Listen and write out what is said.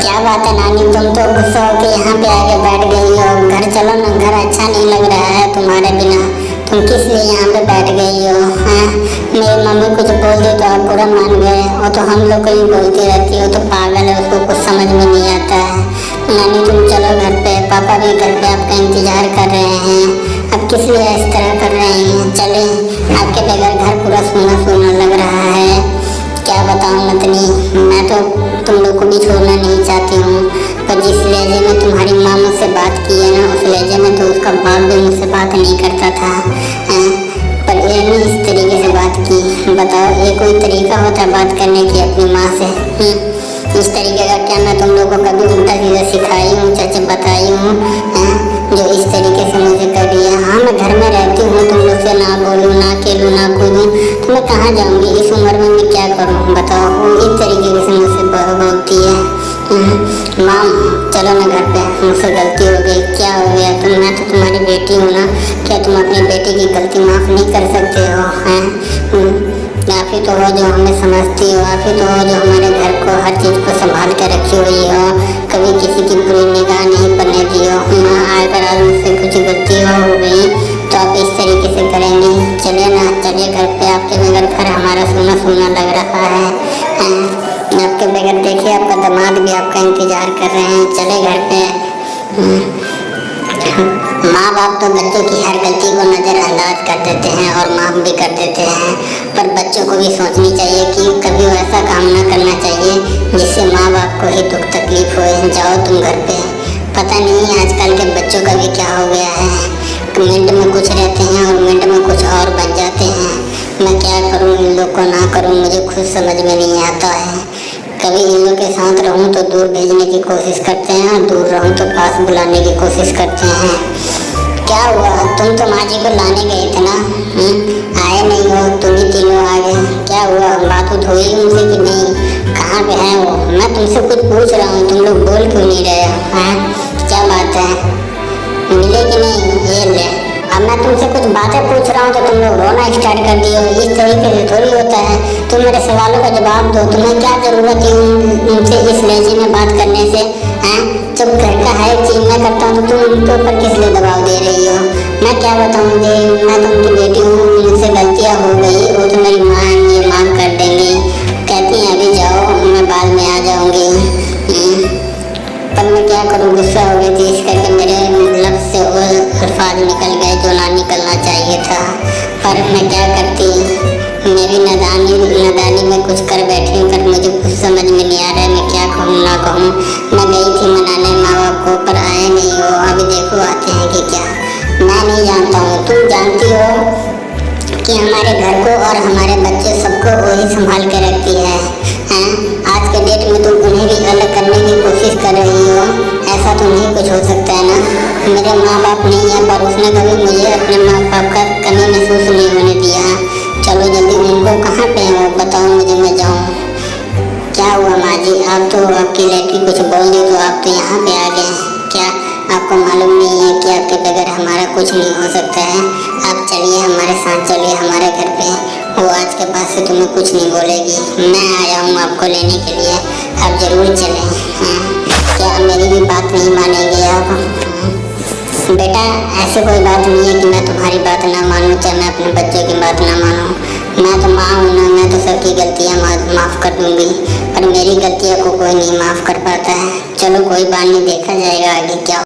क्या बात है नानी, तुम तो गुस्सा होके यहाँ पे आके बैठ गई हो। घर चलो ना, घर अच्छा नहीं लग रहा है तुम्हारे बिना। तुम किस लिए यहाँ पे बैठ गई हो? हाँ, मेरी मम्मी कुछ बोल दी तो आप पूरा मान गए। और तो हम लोग को ही बोलती रहती हो, तो पागल है, उसको कुछ समझ में नहीं आता है। नानी तुम चलो घर पे, पापा भी घर पे आपका इंतजार कर रहे हैं। अब किस लिए इस तरह कर रहे हैं? चले, आपके बगैर घर पूरा सूना सूना लग रहा है। क्या बताऊँ नतनी, मैं तो तुम लोग को भी छोड़ना नहीं चाहती हूँ, पर जिस लहजे में तुम्हारी माँ मुझसे बात की है ना, उस लहजे में तो उसका बाप भी मुझसे बात नहीं करता था। पर ये नहीं इस तरीके से बात की। बताओ, ये कोई तरीका होता बात करने की अपनी माँ से? इस तरीके का क्या मैं तुम लोगों को कभी उल्टा सीधा सिखाई हूँ, चाचा बताई हूँ, जो इस तरीके से मुझे कर दिया? हाँ, मैं घर में रहती हूँ, तुम लोग से ना बोलूँ, ना खेलूँ, ना कूदूँ, तो मैं कहाँ जाऊँगी? इस उम्र में मैं क्या करूँ बताओ? वो इस तरीके से मुझसे बोलती है। माँ चलो ना घर पे, मुझसे गलती हो गई। क्या हो गया? मैं तो तुम्हारी बेटी हूँ ना, क्या तुम अपनी बेटी की गलती माफ़ नहीं कर सकते हो? आप ही तो हो जो हमें समझती हो, आप ही तो हो जो हमारे घर को, हर चीज़ को संभाल कर रखी हुई हो, कभी किसी की बुरी निगाह नहीं पड़ने दी हो। माँ अगर आज मुझसे कुछ गलती हो गई तो आप इस तरीके से करेंगी? चलिए ना, चलिए घर पे, आपके बगैर घर हमारा सूना सूना लग रहा है। आपके बगैर देखिए, आपका दामाद भी आपका इंतजार कर रहे हैं। चले घर पे। माँ बाप तो बच्चों की हर गलती को नज़रअंदाज कर देते हैं और माफ़ भी कर देते हैं, पर बच्चों को भी सोचनी चाहिए कि कभी ऐसा काम ना करना चाहिए जिससे माँ बाप को ही दुख तकलीफ हो। जाओ तुम घर पे। पता नहीं आजकल के बच्चों का भी क्या हो गया है, मिनट में कुछ रहते हैं और मिनट में कुछ और बन जाते हैं। मैं क्या करूँ, इन लोग को ना करूँ, मुझे खुद समझ में नहीं आता है। कभी इन लोग के साथ रहूं तो दूर भेजने की कोशिश करते हैं, और दूर रहूं तो पास बुलाने की कोशिश करते हैं। क्या हुआ? तुम तो माँ जी को लाने गए थे ना, आए नहीं हो, तुम ही तीनों आ गए। क्या हुआ? बात उठ हुई उनसे कि नहीं? कहाँ पे है वो? मैं तुमसे कुछ पूछ रहा हूँ, तुम लोग बोल क्यों नहीं रहे हो? क्या बात है? मिले कि नहीं? ये ले, अब मैं तुमसे कुछ बातें पूछ रहा हूँ तो तुम लोग रोना स्टार्ट कर दिए हो। इस तरीके से थोड़ी होता है। तुम मेरे सवालों का जवाब दो। तुम्हें क्या ज़रूरत है उनसे इस लहजे में बात करने से? जब घर का हर एक चीज़ मैं करता हूँ तो तुम उनके ऊपर किस लिए दबाव दे रही हो? मैं क्या बताऊँ जी, मैं तो उनकी बेटी हूँ, मुझसे गलतियाँ हो गई, वो तो मेरी माँ है, ये माफ़ कर देंगी। कहती हैं अभी जाओ, मैं बाद में आ जाऊँगी। पर मैं क्या करूँ, गुस्सा हो गई थी, इस करके मेरे लफ्ज़ से वो अल्फाज निकल गए जो ना निकलना चाहिए था। पर मैं क्या करती, मेरी नादानी में कुछ कर बैठी हूँ, पर मुझे कुछ समझ में नहीं आ रहा है मैं क्या कहूँ ना कहूँ। मैं गई थी मनाने माँ बाप को, पर आए नहीं हो। अभी देखो आते हैं कि क्या। मैं नहीं जानता हूँ, तुम जानती हो कि हमारे घर को और हमारे बच्चे सबको वही संभाल के रखती है। आज के डेट में तुम उन्हें भी अलग करने की कोशिश कर रही हो। ऐसा तो नहीं कुछ हो सकता है ना? मेरे माँ बाप नहीं है, पर उसने कभी मुझे अपने माँ बाप का कमी महसूस नहीं होने दिया। चलो जल्दी, उनको कहाँ पे है वो बताओ मुझे, मैं जाऊँ। क्या हुआ माँ जी, आप तो आपकी लड़की कुछ बोल दी तो आप तो यहाँ पे आ गए। क्या आपको मालूम नहीं है कि आपके बगैर हमारा कुछ नहीं हो सकता है? आप चलिए हमारे साथ, चलिए हमारे घर पे। वो आज के बाद से तुम्हें कुछ नहीं बोलेगी। मैं आया हूँ आपको लेने के लिए, आप ज़रूर चलें। क्या मेरी भी बात नहीं मानेंगे आप? बेटा ऐसे कोई बात नहीं है कि मैं तुम्हारी बात ना मानूँ, चाहे मैं अपने बच्चे की बात ना मानूँ। मैं तो माँ हूँ ना, मैं तो सबकी गलतियाँ माफ़ कर दूँगी, पर मेरी गलतियों को कोई नहीं माफ़ कर पाता है। चलो कोई बात नहीं, देखा जाएगा आगे क्या।